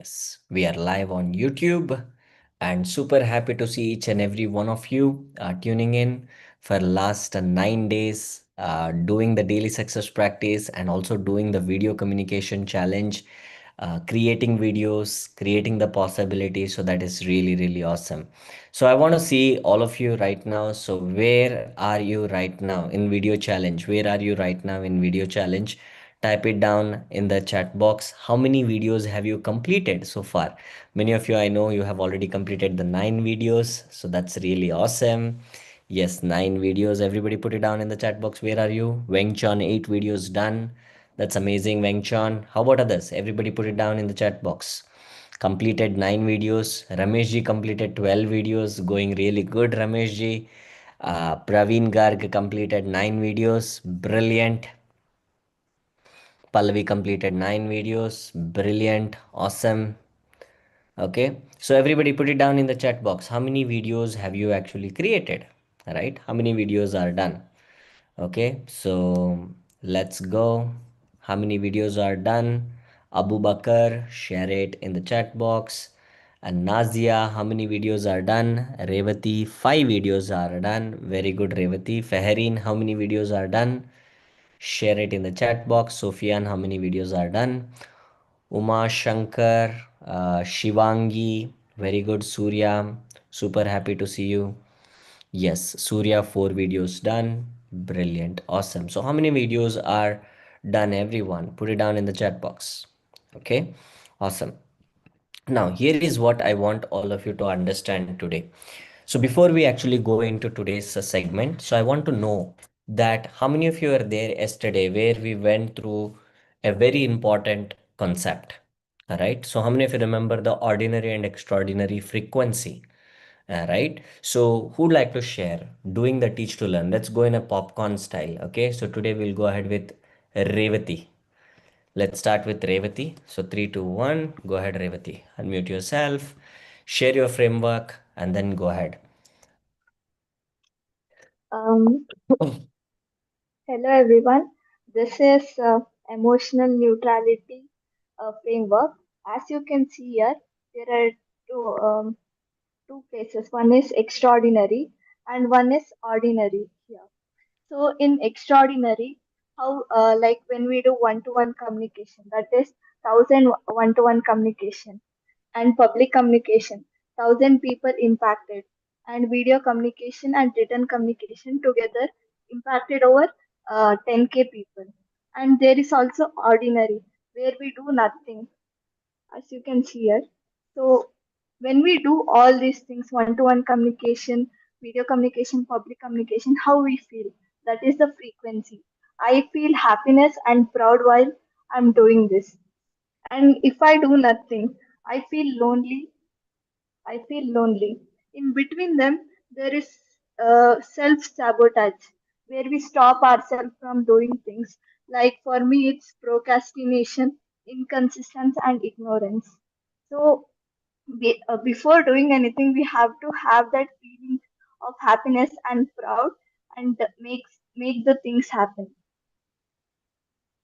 Yes, we are live on YouTube and super happy to see each and every one of you tuning in for last 9 days, doing the daily success practice and also doing the video communication challenge, creating videos, creating the possibilities. So that is really, really awesome. So I want to see all of you right now. So where are you right now in video challenge? Where are you right now in video challenge? Type it down in the chat box. How many videos have you completed so far? Many of you, I know you have already completed the 9 videos. So that's really awesome. Yes, 9 videos. Everybody put it down in the chat box. Where are you? Weng Chun, 8 videos done. That's amazing, Weng Chun. How about others? Everybody put it down in the chat box. Completed 9 videos. Ramesh ji completed 12 videos. Going really good, Ramesh ji. Praveen Garg completed 9 videos. Brilliant. Pallavi completed 9 videos. Brilliant. Awesome. Okay. So everybody put it down in the chat box. How many videos have you actually created? Right? How many videos are done? Okay. So let's go. How many videos are done? Abu Bakar, share it in the chat box. And Nazia, how many videos are done? Revati, 5 videos are done. Very good, Revati. Fehreen, how many videos are done? Share it in the chat box. Sophian, how many videos are done? Uma Shankar, Shivangi, very good. Surya, super happy to see you. Yes, Surya, 4 videos done. Brilliant, awesome. So, how many videos are done, everyone? Put it down in the chat box. Okay, awesome. Now, here is what I want all of you to understand today. So, before we actually go into today's segment, so I want to know that how many of you are there yesterday where we went through a very important concept. All right. So, how many of you remember the ordinary and extraordinary frequency? Right. So, who'd like to share doing the teach to learn? Let's go in a popcorn style. Okay. So, today we'll go ahead with Revati. Let's start with Revati. So 3, 2, 1. Go ahead, Revati. Unmute yourself, share your framework, and then go ahead. Um, Hello everyone. This is emotional neutrality framework. As you can see here, there are two cases. One is extraordinary and one is ordinary here. So in extraordinary, how like when we do one-to-one communication, that is thousand one-to-one communication and public communication, thousand people impacted, and video communication and written communication together impacted over 10K people. And there is also ordinary, where we do nothing, as you can see here. So when we do all these things, one-to-one communication, video communication, public communication, how we feel, that is the frequency. I feel happiness and proud while I'm doing this. And if I do nothing, I feel lonely. I feel lonely. In between them, there is self sabotage, where we stop ourselves from doing things. Like for me, it's procrastination, inconsistency, and ignorance. So, before doing anything, we have to have that feeling of happiness and proud, and make the things happen.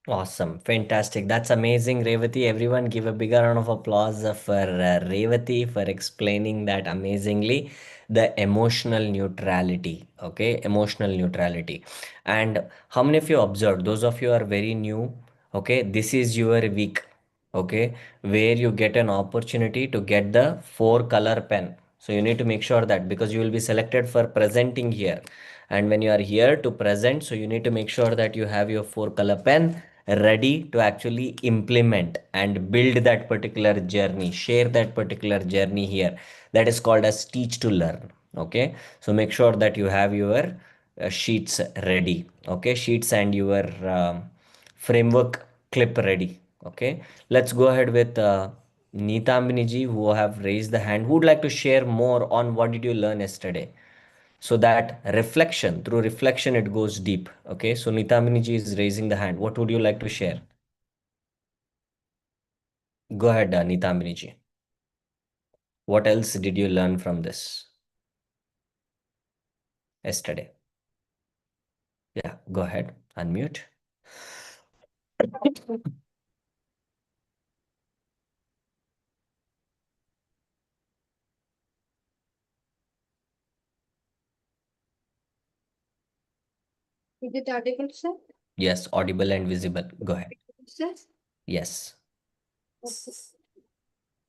Awesome. Fantastic. That's amazing, Revati. Everyone give a bigger round of applause for Revati for explaining that amazingly. The emotional neutrality. Okay. Emotional neutrality. And how many of you observed? Those of you are very new. Okay. This is your week. Okay. Where you get an opportunity to get the 4 color pen. So you need to make sure that because you will be selected for presenting here. And when you are here to present, so you need to make sure that you have your 4 color pen ready to actually implement and build that particular journey, share that particular journey here. That is called as teach to learn. Okay. So make sure that you have your sheets ready. Okay. Sheets and your framework clip ready. Okay. Let's go ahead with Neetambini ji, who have raised the hand. Who would like to share more on what did you learn yesterday? So that reflection, through reflection, it goes deep. Okay. So Neetambini ji is raising the hand. What would you like to share? Go ahead, Neetambini ji. What else did you learn from this yesterday? Yeah, go ahead. Unmute. Is it audible, sir? Yes, audible and visible. Go ahead. Sir? Yes. Okay.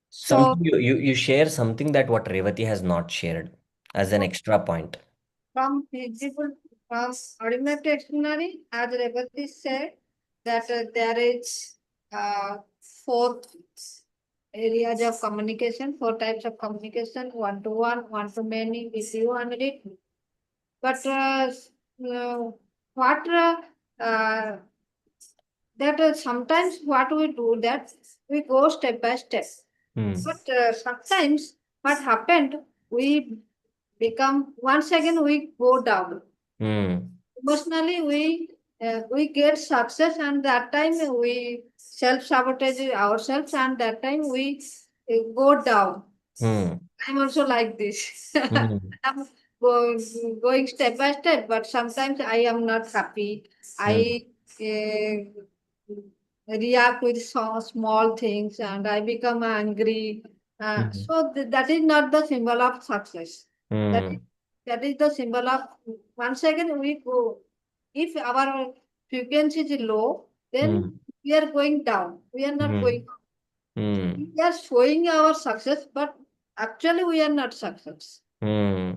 So Something you share something that what Revati has not shared as an extra point. from visible from ordinary dictionary, as Rebati said, that there is four areas of communication, four types of communication: one to one to many, with you and it. But what uh, that sometimes what we do that we go step by step. Hmm. But sometimes what happened, we become once again we go down. Hmm. Emotionally, we get success, and that time we self sabotage ourselves, and that time we go down. Hmm. I'm also like this. Hmm. I'm going step by step, but sometimes I am not happy. Hmm. I react with small things, and I become angry. Hmm. That is not the symbol of success. That is, Hmm. that is the symbol of once again we go. If our frequency is low, then Hmm. we are going down. We are not Hmm. going up. We Hmm. are showing our success, but actually we are not success. Hmm.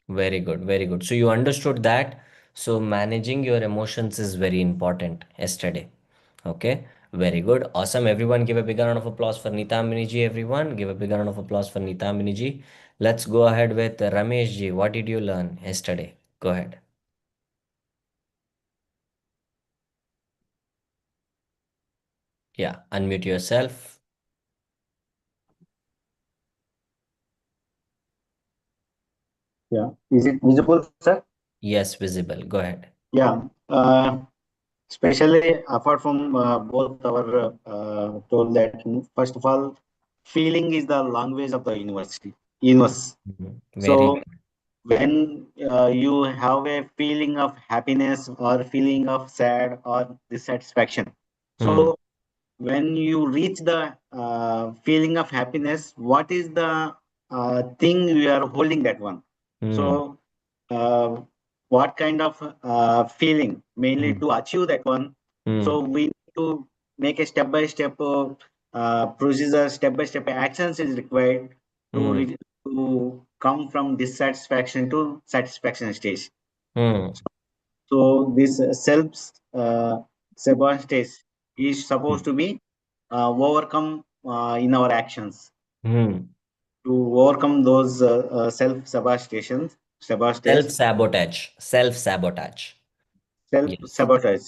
Very good, very good. So you understood that. So managing your emotions is very important yesterday. Okay, very good. Awesome. Everyone give a big round of applause for Neetamini ji. Everyone give a big round of applause for Neetamini ji. Let's go ahead with Ramesh ji. What did you learn yesterday? Go ahead. Yeah, unmute yourself. Yeah. Is it visible, sir? Yes, visible. Go ahead. Yeah. Especially apart from both our told that first of all, feeling is the language of the universe. Mhm. Very So good. when you have a feeling of happiness or feeling of sad or dissatisfaction, Hmm. so when you reach the feeling of happiness, what is the thing you are holding that one? Hmm. So uh, what kind of feeling mainly Hmm. to achieve that one? So Hmm. we need to make a step by step procedure, step by step actions is required to Hmm. to come from dissatisfaction to satisfaction stage. Hmm. So this self sabotage is Hmm. supposed to be overcome in our actions Hmm. to overcome those self sabotage, Self-sabotage. Self-sabotage. self Yes. sabotage.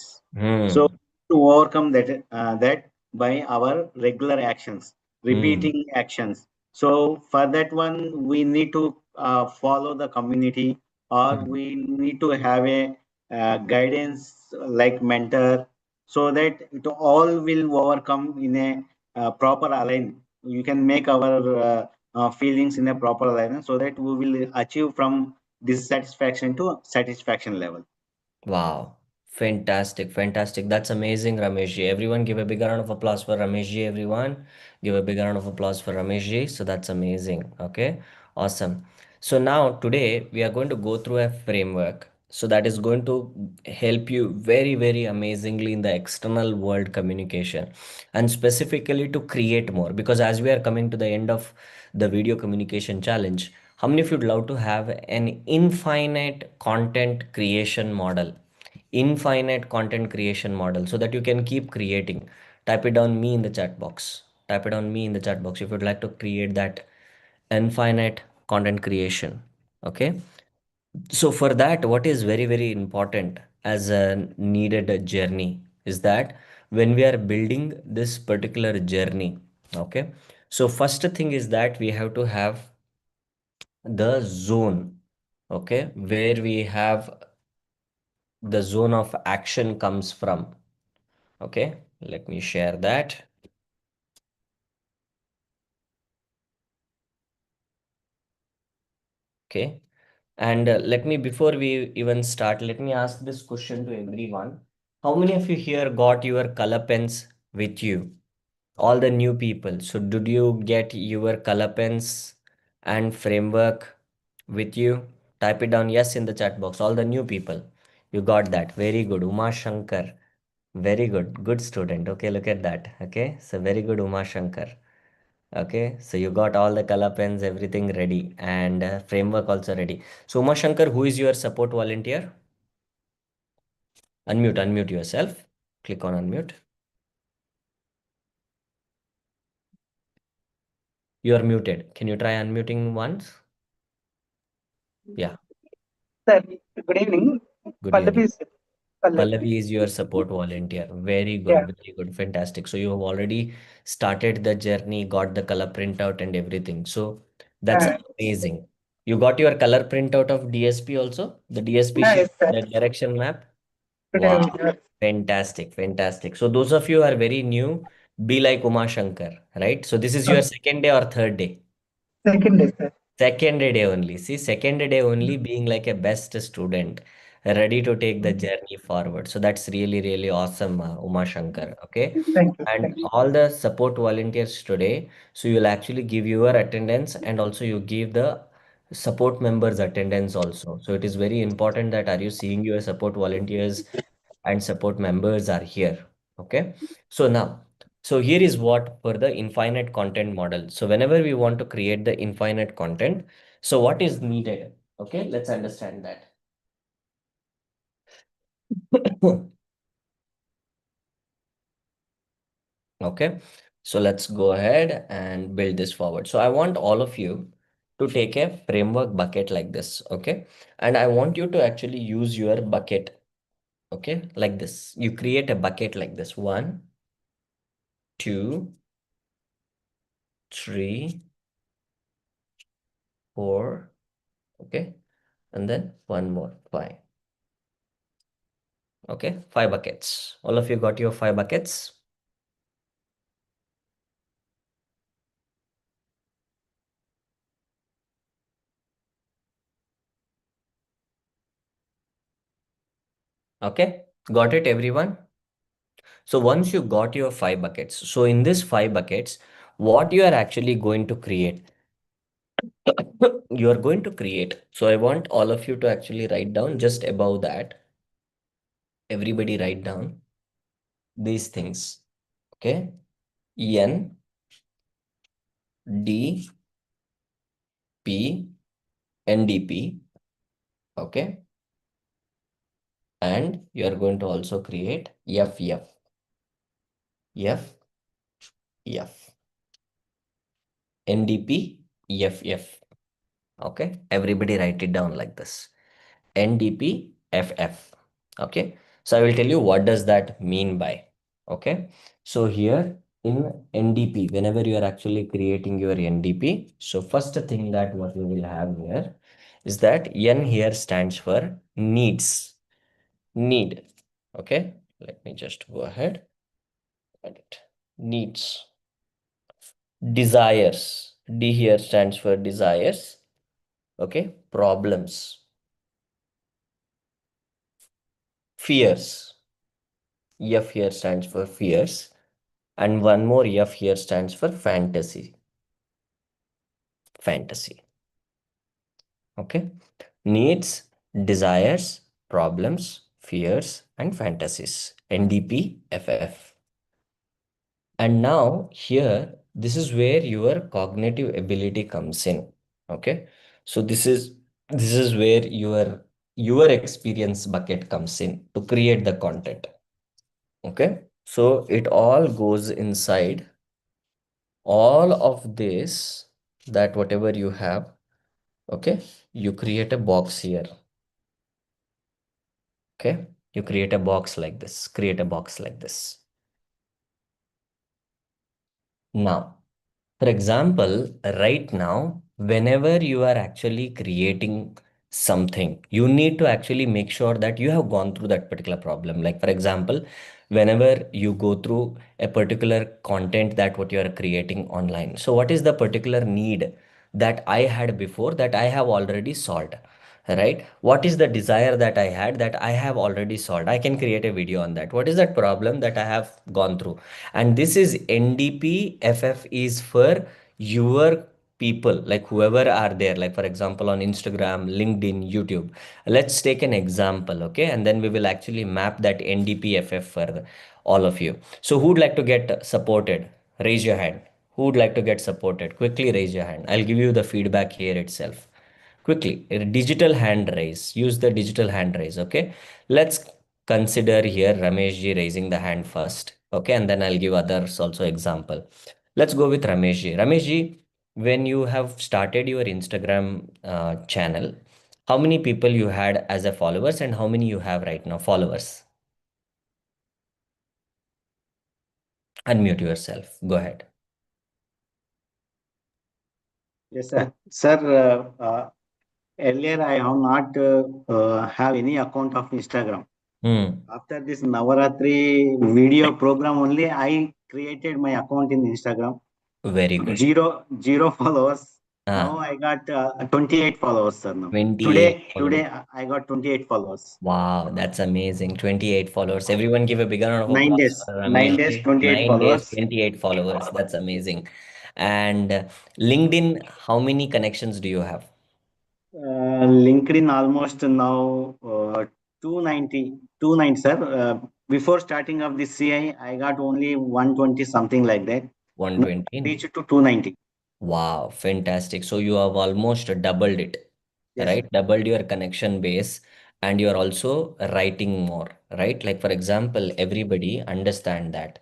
So Hmm. to overcome that by our regular actions, Hmm. repeating actions. So for that one, we need to follow the community, or Hmm. we need to have a guidance like mentor, so that it all will overcome in a proper align. You can make our feelings in a proper alignment, so that we will achieve from dissatisfaction to satisfaction level. Wow. Fantastic. Fantastic. That's amazing, Rameshji. Everyone give a big round of applause for Rameshji, everyone. Give a big round of applause for Rameshji. So that's amazing. Okay. Awesome. So now today we are going to go through a framework. So that is going to help you very, very amazingly in the external world communication and specifically to create more. Because as we are coming to the end of the video communication challenge, how many of you'd love to have an infinite content creation model? Infinite content creation model so that you can keep creating. Type it down me in the chat box. Type it down me in the chat box if you'd like to create that infinite content creation. Okay. So for that, what is very, very important as a needed journey is that when we are building this particular journey, okay. So first thing is that we have to have the zone, okay, where we have the zone of action comes from. Okay, let me share that. Okay, and let me, before we even start, let me ask this question to everyone. How many of you here got your color pens with you? All the new people. So, did you get your color pens and framework with you? Type it down yes in the chat box. All the new people. You got that. Very good. Uma Shankar. Very good. Good student. Okay, look at that. Okay, so very good, Uma Shankar. Okay, so you got all the color pens, everything ready, and framework also ready. So, Uma Shankar, who is your support volunteer? Unmute yourself. Click on unmute. You are muted. Can you try unmuting once? Yeah, Sir, good evening. good Pallavi, evening. sir. Pallavi. Pallavi is your support volunteer. Yeah, Very good, fantastic. So you have already started the journey, got the color printout and everything. So that's uh, amazing. You got your color printout of DSP also, the DSP sheet, yes, sir. the direction map. Today, Wow, fantastic, fantastic. So those of you who are very new, be like Uma Shankar, right? So this is your second day or third day? second day, sir. Second day only. See, second day only being like a best student, ready to take the journey forward. So that's really, really awesome, Uma Shankar. Okay. Thank you. And Thank you. all the support volunteers today, so you'll actually give your attendance and also you give the support members attendance also. So it is very important that are you seeing your support volunteers and support members are here. Okay. So now, so here is what for the infinite content model. So whenever we want to create the infinite content, so what is needed? Okay, let's understand that. Okay, so let's go ahead and build this forward. So I want all of you to take a framework bucket like this. Okay, and I want you to actually use your bucket. Okay, like this. You create a bucket like this. 1, 2, 3, 4. Okay, and then one more, 5. Okay, 5 buckets. All of you got your 5 buckets? Okay, got it, everyone? So once you got your 5 buckets, so in this 5 buckets, what you are actually going to create? You are going to create. So I want all of you to actually write down just above that. Everybody write down these things. Okay, N, D, P, NDP. Okay, and you are going to also create FF. F, F. NDP, FF. Okay, everybody write it down like this. NDP, FF. Okay, so I will tell you what does that mean by. Okay, so here in NDP, whenever you are actually creating your NDP, so first thing that what we will have here is that N here stands for needs. Need. Okay, let me just go ahead. Edit. Needs. Desires. D here stands for desires. Okay, problems. Fears. F here stands for fears. And one more F here stands for fantasy. Fantasy. Okay, needs, desires, problems, fears, and fantasies. NDP, FF. And now here, this is where your cognitive ability comes in. Okay, so this is where your experience bucket comes in to create the content. Okay, so it all goes inside all of this, that whatever you have. Okay, you create a box here. Okay, you create a box like this, create a box like this. Now, for example, right now, whenever you are actually creating something, you need to actually make sure that you have gone through that particular problem. Like, for example, whenever you go through a particular content that what you are creating online. So what is the particular need that I had before that I have already solved? Right? What is the desire that I had that I have already solved? I can create a video on that. What is that problem that I have gone through? And this is NDP, FF is for your people, like whoever are there, like for example on Instagram, LinkedIn, YouTube. Let's take an example, okay? And then we will actually map that NDPFF for all of you. So who'd like to get supported? Raise your hand. Who would like to get supported? Quickly raise your hand. I'll give you the feedback here itself. Quickly, a digital hand raise. Use the digital hand raise. Okay. Let's consider here Ramesh ji raising the hand first. Okay. And then I'll give others also example. Let's go with Ramesh ji. Ramesh ji, when you have started your Instagram channel, how many people you had as a followers and how many you have right now followers? Unmute yourself. Go ahead. Yes, sir. Sir, earlier I have not have any account of Instagram. Hmm. After this Navaratri video program only, I created my account in Instagram. Very good. Zero followers. Now Ah, I got 28 followers, sir. Now 28 today followers. I got 28 followers. Wow, that's amazing. 28 followers. Everyone give a big round of Nine applause days, for 9 days, Ramesh. 28 9 days, followers. 28 followers. That's amazing. And LinkedIn, how many connections do you have? LinkedIn almost now 290, sir. Before starting of this CI, I got only 120 something like that. Now I 120. reached to 290. Wow, fantastic. So you have almost doubled it, Yes, right? sir. Doubled your connection base, and you're also writing more, right? Like for example, everybody understand that.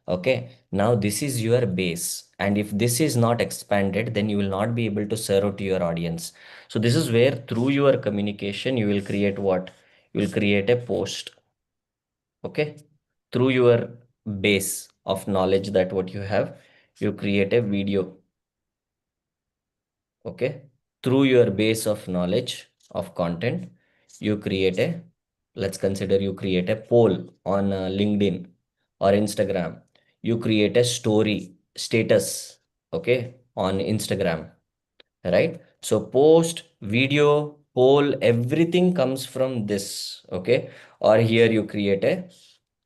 Okay, now this is your base, and if this is not expanded, then you will not be able to serve to your audience. So this is where through your communication, you will create what? You will create a post, okay? Through your base of knowledge that what you have, you create a video, okay? Through your base of knowledge of content, you create a, let's consider you create a poll on LinkedIn or Instagram. You create a story status, okay, on Instagram, right? So post, video, poll, everything comes from this, okay? Or here you create a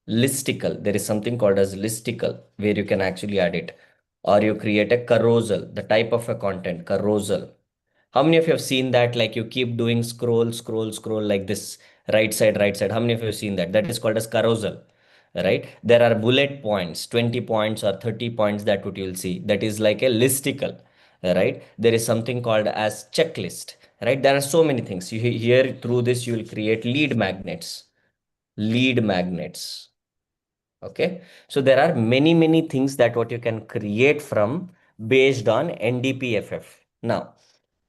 listicle. There is something called as listicle where you can actually add it. Or you create a carousel, the type of a content, carousel. How many of you have seen that? Like you keep doing scroll, scroll, scroll like this, right side, right side. How many of you have seen that? That is called as carousel, right? There are bullet points, 20 points or 30 points that what you'll see. That is like a listicle, right? There is something called as checklist, right? There are so many things. You here through this, you will create lead magnets. Okay, so there are many, many things that what you can create from based on NDPFF. Now,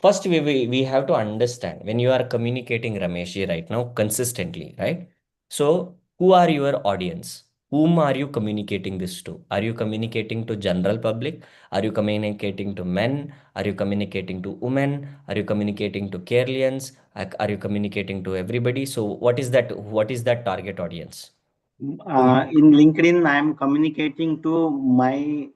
first we have to understand when you are communicating Rameshji right now consistently, right? So who are your audience? Whom are you communicating this to? Are you communicating to general public? Are you communicating to men? Are you communicating to women? Are you communicating to Keralians? Are you communicating to everybody? So what is that? What is that target audience? In LinkedIn, I am communicating to my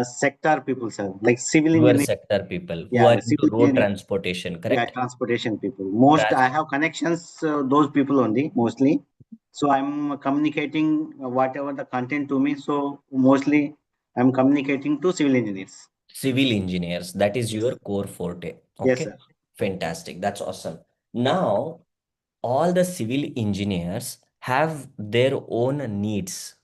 sector people, sir, like civil Your engineering. sector people who Yeah, are the into civil road engineering. transportation, Yeah, correct? transportation people. Most Trans I have connections, those people only mostly. So I'm communicating whatever the content to me. So mostly I'm communicating to civil engineers. Civil engineers, that is Yes, your core forte. yes, Okay, sir. fantastic. That's awesome. Now, all the civil engineers have their own needs,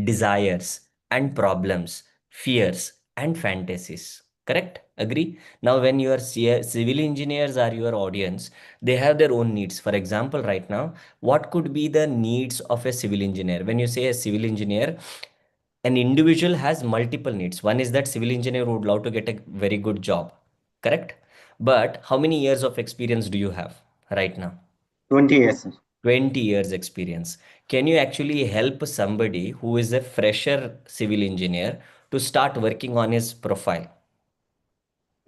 desires, and problems, fears, and fantasies. Correct? Agree? Now, when your civil engineers are your audience, they have their own needs. For example, right now, what could be the needs of a civil engineer? When you say a civil engineer, an individual has multiple needs. One is that civil engineer would love to get a very good job, correct? But how many years of experience do you have right now? 20 years, sir. 20 years experience. Can you actually help somebody who is a fresher civil engineer to start working on his profile?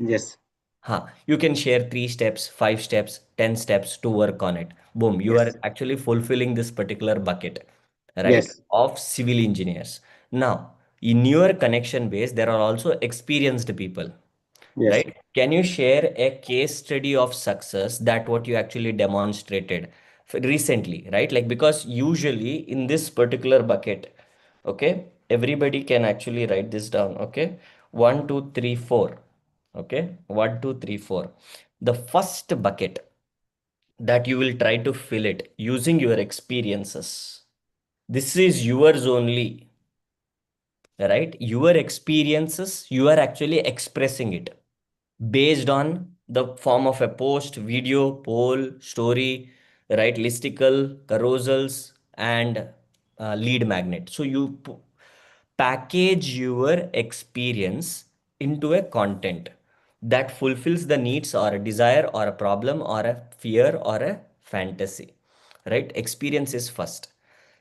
Yes, Huh. You can share 3 steps, 5 steps, 10 steps to work on it. Boom, you are yes, actually fulfilling this particular bucket, right? yes, Of civil engineers. Now, in your connection base, there are also experienced people, yes. right? Can you share a case study of success that what you actually demonstrated recently, right? Like because usually in this particular bucket, okay, everybody can actually write this down, okay? One, two, three, four. Okay, 1, 2, 3, 4. The first bucket that you will try to fill it using your experiences. This is yours only, right? Your experiences, you are actually expressing it based on the form of a post, video, poll, story, right? Listicle, carousels, and lead magnet. So you package your experience into a content that fulfills the needs or a desire or a problem or a fear or a fantasy, right? Experience is first.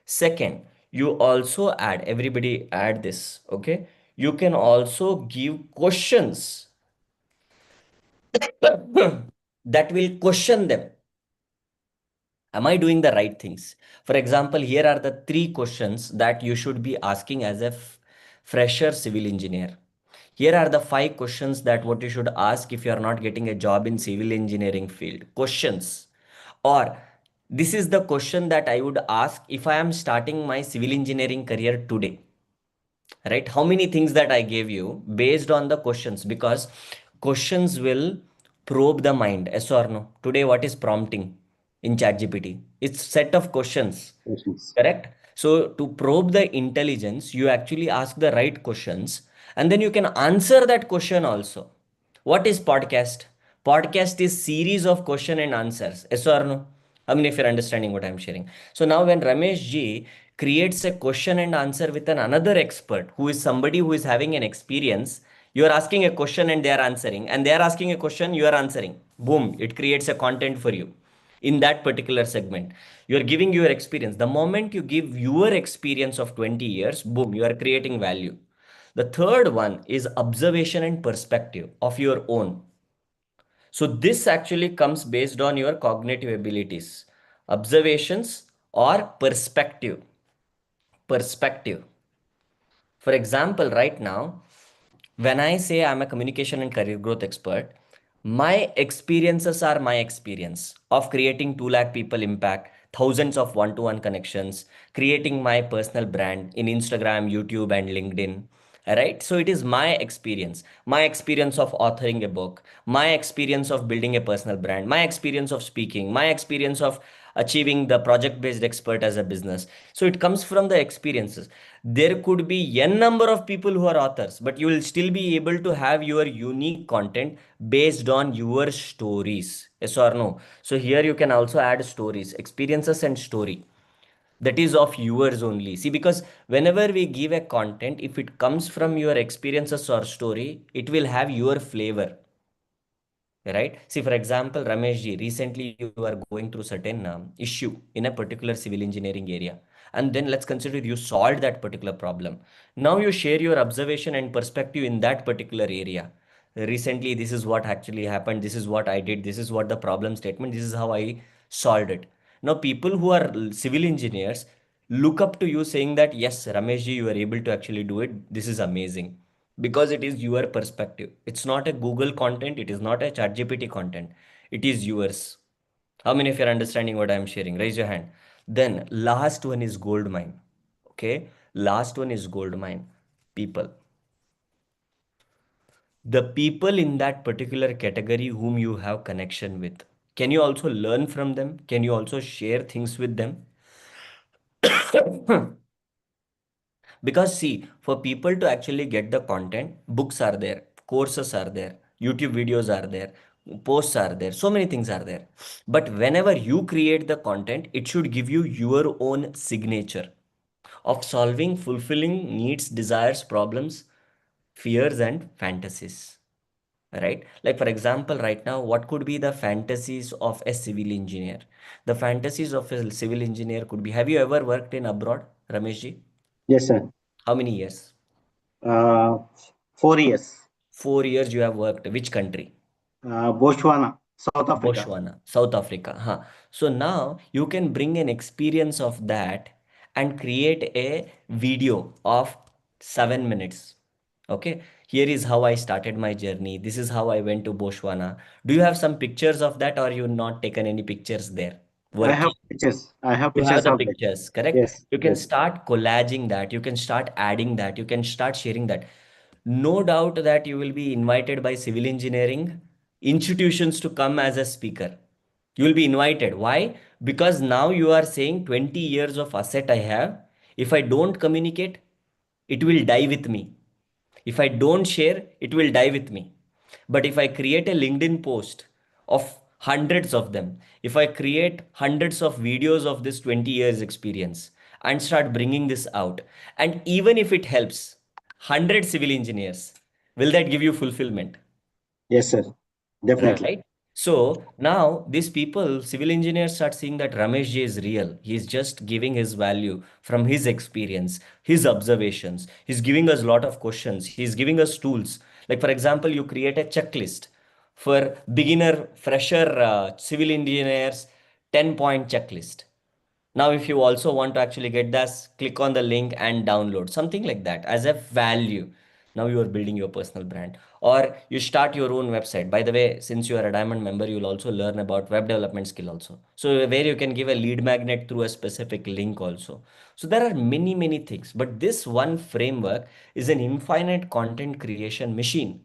Second, you also add, everybody add this, okay? You can also give questions that will question them. Am I doing the right things? For example, here are the 3 questions that you should be asking as a fresher civil engineer. Here are the 5 questions that what you should ask if you are not getting a job in civil engineering field. Questions. Or this is the question that I would ask if I am starting my civil engineering career today, right? How many things that I gave you based on the questions, because questions will probe the mind. Yes or no? Today what is prompting in ChatGPT? It's set of questions, Questions. correct? So to probe the intelligence, you actually ask the right questions, and then you can answer that question also. What is podcast? Podcast is series of question and answers. Yes or no? I mean, if you're understanding what I'm sharing. So now when Ramesh ji creates a question and answer with another expert who is somebody who is having an experience, you are asking a question and they are answering, and they are asking a question, you are answering. Boom, it creates a content for you in that particular segment. You are giving your experience. The moment you give your experience of 20 years, boom, you are creating value. The third one is observation and perspective of your own. So this actually comes based on your cognitive abilities, observations or perspective. Perspective. For example, right now, when I say I'm a communication and career growth expert, my experiences are my experience of creating 2 lakh people impact, thousands of one-to-one connections, creating my personal brand in Instagram, YouTube, and LinkedIn. Right? So it is my experience of authoring a book, my experience of building a personal brand, my experience of speaking, my experience of achieving the project based expert as a business. So it comes from the experiences. There could be n number of people who are authors, but you will still be able to have your unique content based on your stories. Yes or no? So here you can also add stories, experiences, and story that is of yours only. See, because whenever we give a content, if it comes from your experiences or story, it will have your flavor, right? See, for example, Ramesh ji, recently you are going through certain issue in a particular civil engineering area, and then let's consider you solved that particular problem. Now you share your observation and perspective in that particular area. Recently, this is what actually happened, this is what I did, this is what the problem statement, this is how I solved it. Now people who are civil engineers look up to you saying that yes, Ramesh ji, you are able to actually do it, this is amazing, because it is your perspective. It's not a Google content, it is not a ChatGPT content, it is yours. How many of you are understanding what I'm sharing? Raise your hand. Then last one is gold mine. Okay, last one is gold mine. People. The people in that particular category whom you have connection with. Can you also learn from them? Can you also share things with them? Because see, for people to actually get the content, books are there, courses are there, YouTube videos are there, posts are there, so many things are there. But whenever you create the content, it should give you your own signature of solving, fulfilling needs, desires, problems, fears, and fantasies. Right? Like, for example, right now, what could be the fantasies of a civil engineer? The fantasies of a civil engineer could be, have you ever worked in abroad, Rameshji? Yes, sir. How many years? Uh, 4 years. 4 years you have worked. Which country? Botswana, South Africa. Botswana, South Africa. Huh. So now you can bring an experience of that and create a video of 7 minutes. Okay. Here is how I started my journey. This is how I went to Botswana. Do you have some pictures of that, or you not taken any pictures there I have working? pictures. I have You have pictures the of that. pictures, correct? Yes, You can yes. start collaging that. You can start adding that. You can start sharing that. no doubt that you will be invited by civil engineering institutions to come as a speaker. You will be invited. Why? Because now you are saying 20 years of asset I have. If I don't communicate, it will die with me. If I don't share, it will die with me. But if I create a LinkedIn post of hundreds of them, if I create hundreds of videos of this 20 years experience and start bringing this out, and even if it helps 100 civil engineers, will that give you fulfillment? Yes, sir. Definitely. Right. So now these people, civil engineers, start seeing that Ramesh ji is real. He's just giving his value from his experience, his observations. He's giving us a lot of questions. He's giving us tools. Like, for example, you create a checklist for beginner, fresher civil engineers, 10-point checklist. Now, if you also want to actually get this, click on the link and download something like that as a value. Now you are building your personal brand, or you start your own website. By the way, since you are a diamond member, you'll also learn about web development skill also. So where you can give a lead magnet through a specific link also. So there are many, many things, but this one framework is an infinite content creation machine,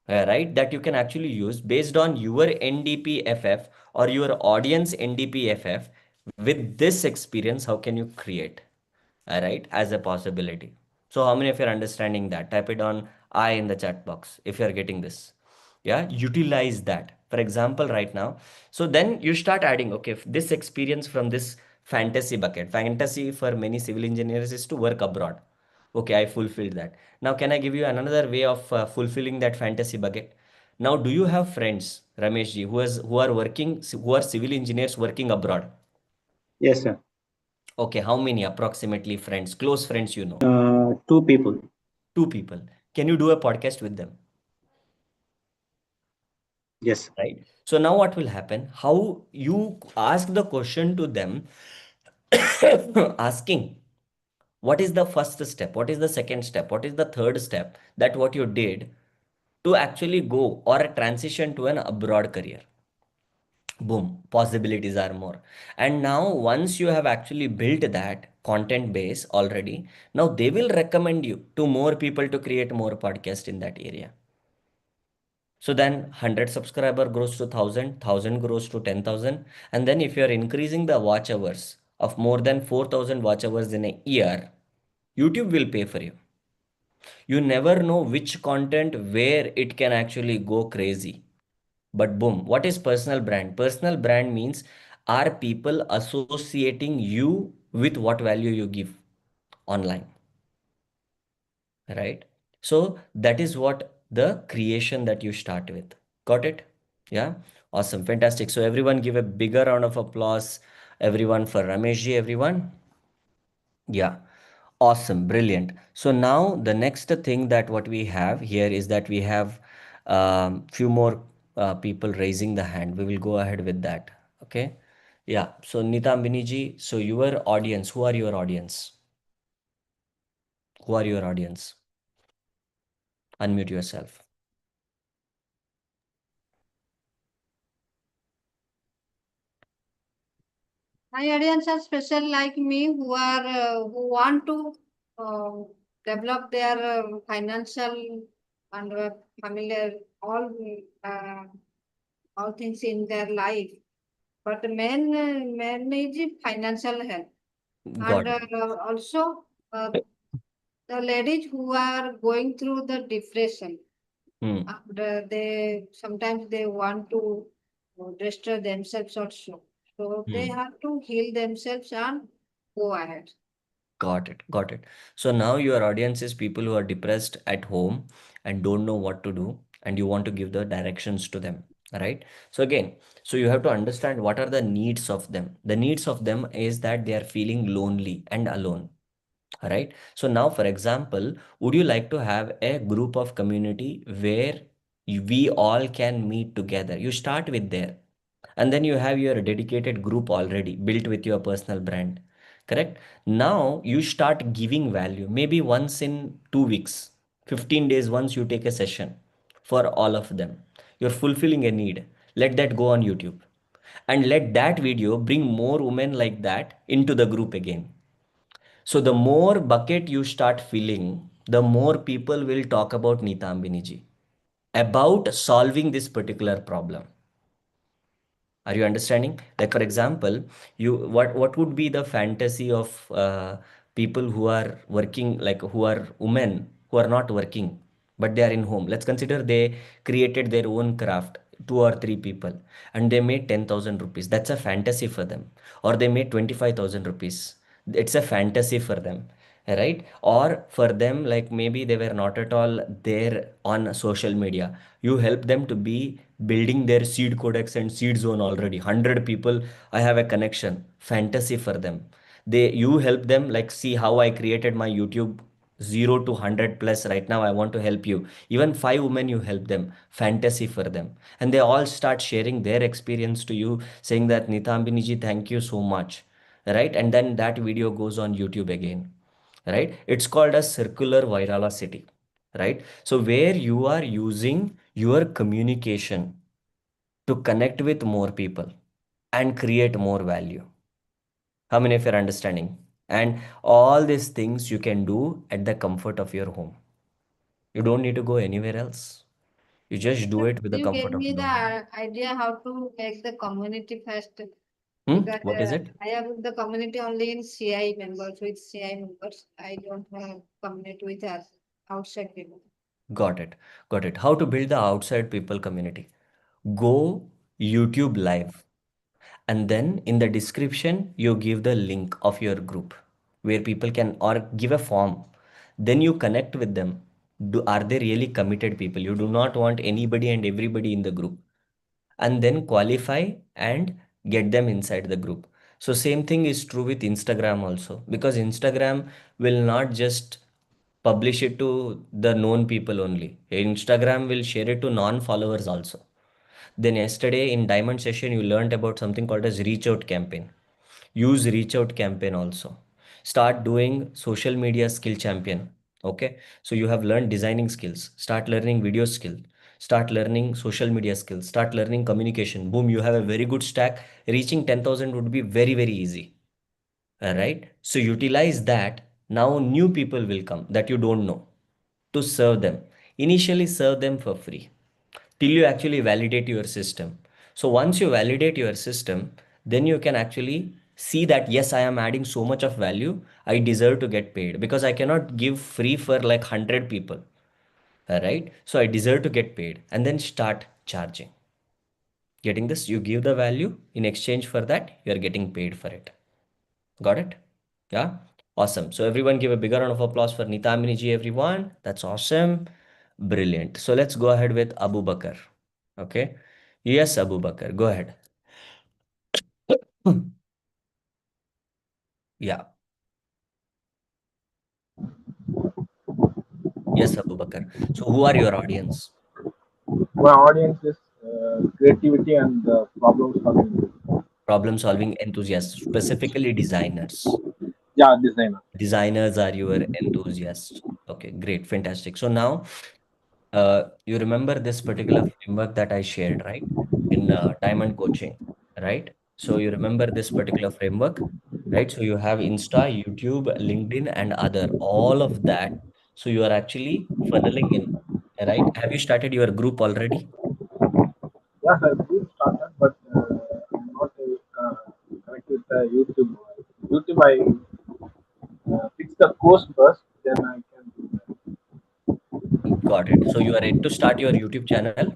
right? That you can actually use based on your NDPFF or your audience NDPFF. With this experience, how can you create, right, as a possibility? So how many of you are understanding that? Type it on I in the chat box if you are getting this. Yeah, utilize that. For example, right now, so then you start adding, okay, this experience from this fantasy bucket. Fantasy for many civil engineers is to work abroad. Okay, I fulfilled that. Now, can I give you another way of fulfilling that fantasy bucket? Now, do you have friends, Ramesh ji, who are working, who are civil engineers working abroad? Yes, sir. Okay, how many approximately friends, close friends, you know? Two people. Two people. Can you do a podcast with them? Yes. Right? So now what will happen? How you ask the question to them, asking what is the first step, what is the second step, what is the third step that what you did to actually go or transition to an abroad career. Boom, possibilities are more. And now once you have actually built that content base already, now they will recommend you to more people to create more podcast in that area. So then 100 subscriber grows to 1000 grows to 10,000. And then if you are increasing the watch hours of more than 4,000 watch hours in a year, YouTube will pay for you. You never know which content where it can actually go crazy. But boom, what is personal brand? Personal brand means are people associating you with what value you give online, right? So that is what the creation that you start with. Got it? Yeah. Awesome. Fantastic. So everyone give a bigger round of applause. Everyone for Rameshji, everyone. Yeah. Awesome. Brilliant. So now the next thing that what we have here is that we have few more people raising the hand. We will go ahead with that. Okay. Yeah. So Nitambini ji, so your audience, who are your audience? Who are your audience? Unmute yourself. My audience are special like me who are who want to uh, develop their financial and familiar uh, all things in their life. But the main need is financial help, and Got it. also the ladies who are going through the depression, Hmm. and they sometimes they want to destroy themselves also. So they Hmm. have to heal themselves and go ahead. Got it. Got it. So now your audience is people who are depressed at home and don't know what to do, and you want to give the directions to them, right? So again, so you have to understand what are the needs of them. The needs of them is that they are feeling lonely and alone, right? So now, for example, would you like to have a group of community where we all can meet together? You start with there, and then you have your dedicated group already built with your personal brand, correct? Now you start giving value, maybe once in 2 weeks, 15 days, once you take a session for all of them. You're fulfilling a need. Let that go on YouTube, and let that video bring more women like that into the group again. So the more bucket you start filling, the more people will talk about Neetambini ji, about solving this particular problem. Are you understanding? Like, for example, what would be the fantasy of people who are working, like who are women who are not working, but they are in home. Let's consider they created their own craft, two or three people, and they made 10,000 rupees. That's a fantasy for them. Or they made 25,000 rupees. It's a fantasy for them, right? Or for them, like maybe they were not at all there on social media. You help them to be building their seed codex and seed zone already. 100 people, I have a connection. Fantasy for them. You help them, like, see how I created my YouTube 0 to 100 plus. Right now I want to help you. Even 5 women, you help them. Fantasy for them. And they all start sharing their experience to you, saying that Neetambini ji, thank you so much, right? And then that video goes on YouTube again, right? It's called a circular virality, right? So where you are using your communication to connect with more people and create more value. How many of you are understanding? And all these things you can do at the comfort of your home. You don't need to go anywhere else. You just do it with the You comfort gave of me your home. the idea how to make the community first, because What is it? I have the community only in CI members, with CI members. I don't have community with us outside people. Got it. Got it. How to build the outside people community. Go YouTube live. And then in the description, you give the link of your group where people can, or give a form. Then you connect with them. Are they really committed people? You do not want anybody and everybody in the group. And then qualify and get them inside the group. So same thing is true with Instagram also, because Instagram will not just publish it to the known people only. Instagram will share it to non-followers also. Then yesterday in Diamond session, you learned about something called as reach out campaign. Use reach out campaign also. Start doing social media skill champion. Okay. So you have learned designing skills. Start learning video skill. Start learning social media skills. Start learning communication. Boom, you have a very good stack. Reaching 10,000 would be very, very easy. All right. So utilize that. Now new people will come that you don't know, to serve them. Initially serve them for free till you actually validate your system. So once you validate your system, then you can actually see that yes, I am adding so much of value. I deserve to get paid, because I cannot give free for like 100 people. All right. So I deserve to get paid, and then start charging. Getting this? You give the value, in exchange for that, you are getting paid for it. Got it? Yeah. Awesome. So everyone give a bigger round of applause for Neetambini ji, everyone. That's awesome. Brilliant. So let's go ahead with Abu Bakar. Okay. Yes, Abu Bakar, go ahead. Yeah. Yes, Abu Bakar. So who are your audience? My audience is creativity and problem solving. Problem solving enthusiasts, specifically designers. Yeah, designer. Designers are your enthusiasts. Okay, great, fantastic. So now, you remember this particular framework that I shared, right? In Diamond Coaching, right? So you remember this particular framework, right? So you have Insta, YouTube, LinkedIn, and other, all of that. So you are actually funneling in, right? Have you started your group already? Yes, I did started, but I'm not connected with YouTube. YouTube, I fix the course first, then I can do that. Got it. So you are ready to start your YouTube channel?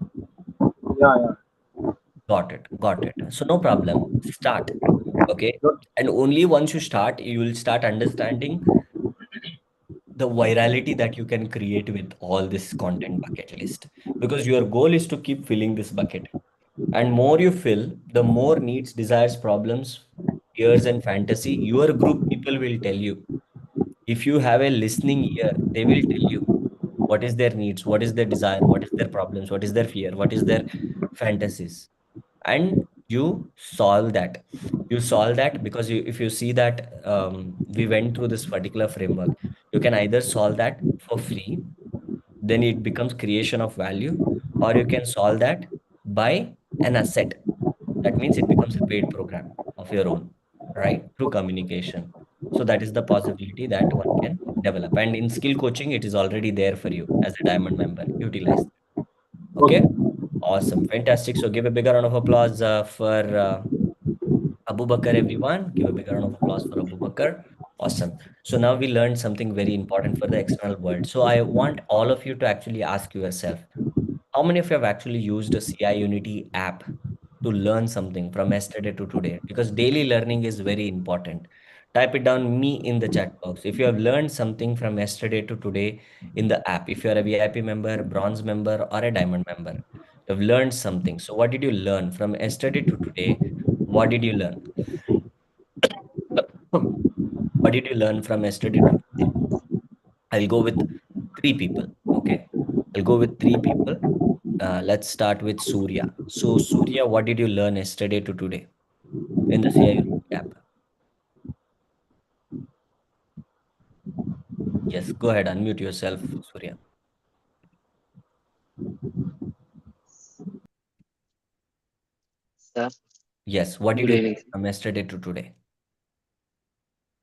Yeah, yeah. Got it. Got it. So no problem. Start. Okay. Good. And only once you start, you will start understanding the virality that you can create with all this content bucket list. Because your goal is to keep filling this bucket. And more you fill, the more needs, desires, problems, fears, and fantasy your group people will tell you. If you have a listening ear, they will tell you what is their needs, what is their desire, what is their problems, what is their fear, what is their fantasies. And you solve that because if you see that we went through this particular framework, you can either solve that for free, then it becomes creation of value, or you can solve that by an asset. That means it becomes a paid program of your own, right? Through communication. So that is the possibility that one can develop. And in skill coaching, it is already there for you as a diamond member. Utilize. Okay. Awesome. Fantastic. So give a big round of applause for Abu Bakr, everyone. Give a big round of applause for Abu Bakr. Awesome. So now we learned something very important for the external world. So I want all of you to actually ask yourself, how many of you have actually used a CI Unity app to learn something from yesterday to today? Because daily learning is very important. Type it down me in the chat box. If you have learned something from yesterday to today in the app, if you're a VIP member, bronze member, or a diamond member, you've learned something. So what did you learn from yesterday to today? What did you learn? What did you learn from yesterday to today? I'll go with three people. Okay. I'll go with three people. Let's start with Surya. So, Surya, what did you learn yesterday to today in the CI Unity app? Yes, go ahead, unmute yourself, Surya. Sir, Yes, what did good you evening. learn from yesterday to today?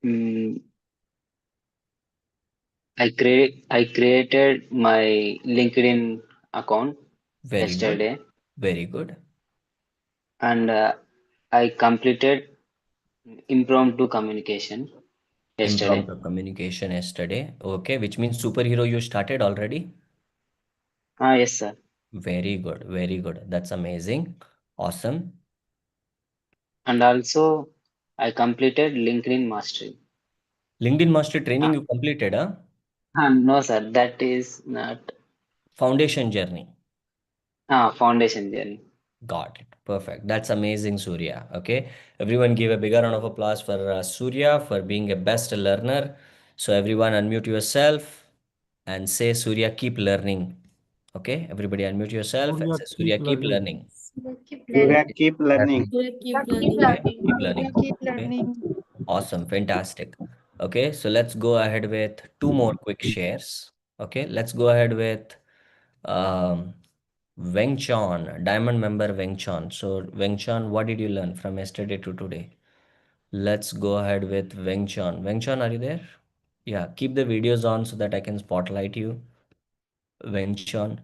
Mm, I created my LinkedIn account Very good, yesterday, very good. and I completed impromptu communication yesterday. Impromptu communication yesterday. Okay, which means superhero you started already? Ah, yes, sir. Very good, very good. That's amazing. Awesome. And also I completed LinkedIn mastery. LinkedIn Master training Ah, you completed, huh? no, sir, that is not Foundation journey. foundation journey. Got it. Perfect. That's amazing, Surya. Okay. Everyone give a bigger round of applause for Surya for being a best learner. So everyone unmute yourself and say, Surya, keep learning. Okay. Everybody unmute yourself and Surya, say, keep Surya, keep learning. learning. Keep Surya, learning. keep learning. Keep Keep learning. Okay. learning. Keep learning. Keep Okay. learning. Awesome. Fantastic. Okay. So let's go ahead with two more quick shares. Okay. Let's go ahead with um, Weng Chon, diamond member Weng Chon. So, Weng Chon, what did you learn from yesterday to today? Let's go ahead with Weng Chon. Weng Chon, are you there? Yeah, keep the videos on so that I can spotlight you. Weng Chon.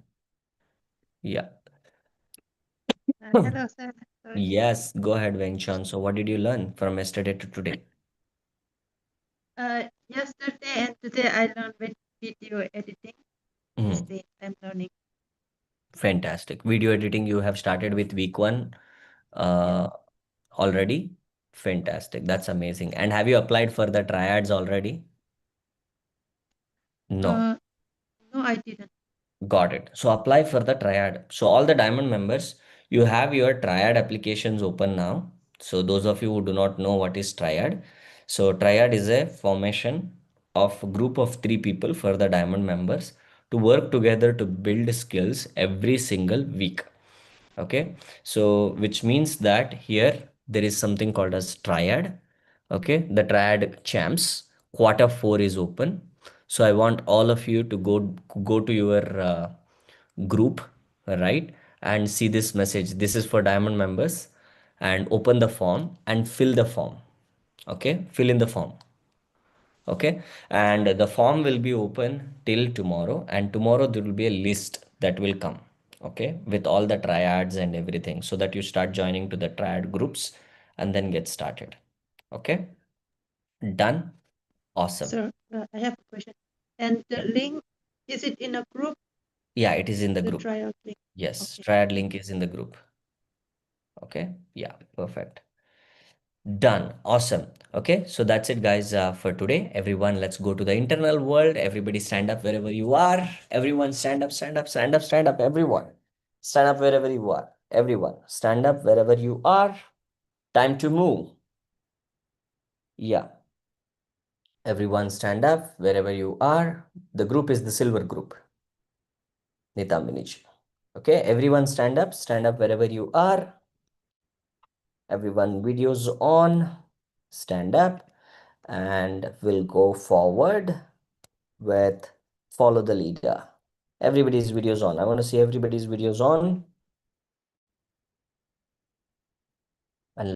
Yeah. Hello, sir. Sorry. Yes, go ahead, Weng Chon. So, what did you learn from yesterday to today? Yesterday and today I learned video editing. This Mhm. day I'm learning. Fantastic. Video editing, you have started with week one uh, already. Fantastic. That's amazing. And have you applied for the triads already? No. No, I didn't. Got it. So apply for the triad. So all the diamond members, you have your triad applications open now. So those of you who do not know what is triad, so triad is a formation of a group of three people for the diamond members to work together to build skills every single week. Okay, so which means that here there is something called as triad. Okay, the triad champs quarter 4 is open. So I want all of you to go to your group, right, and see this message. This is for diamond members, and open the form and fill the form. Okay, fill in the form. Okay, and the form will be open till tomorrow, and tomorrow there will be a list that will come, okay, with all the triads and everything, so that you start joining to the triad groups and then get started. Okay, done. Awesome. Sir, I have a question. And the Yeah, link, is it in a group, yeah, it is in the the group. trial link? Yes, Okay. triad link is in the group. Okay, yeah, perfect. Done. Awesome. Okay, so that's it, guys, for today. Everyone, let's go to the internal world. Everybody stand up wherever you are. Everyone stand up, stand up, stand up, stand up. Everyone, stand up wherever you are. Everyone, stand up wherever you are. Time to move. Yeah. Everyone stand up wherever you are. The group is the silver group. Nita Minich. Okay, everyone stand up wherever you are. Everyone, videos on. Stand up and we'll go forward with follow the leader. Everybody's videos on. I want to see everybody's videos on.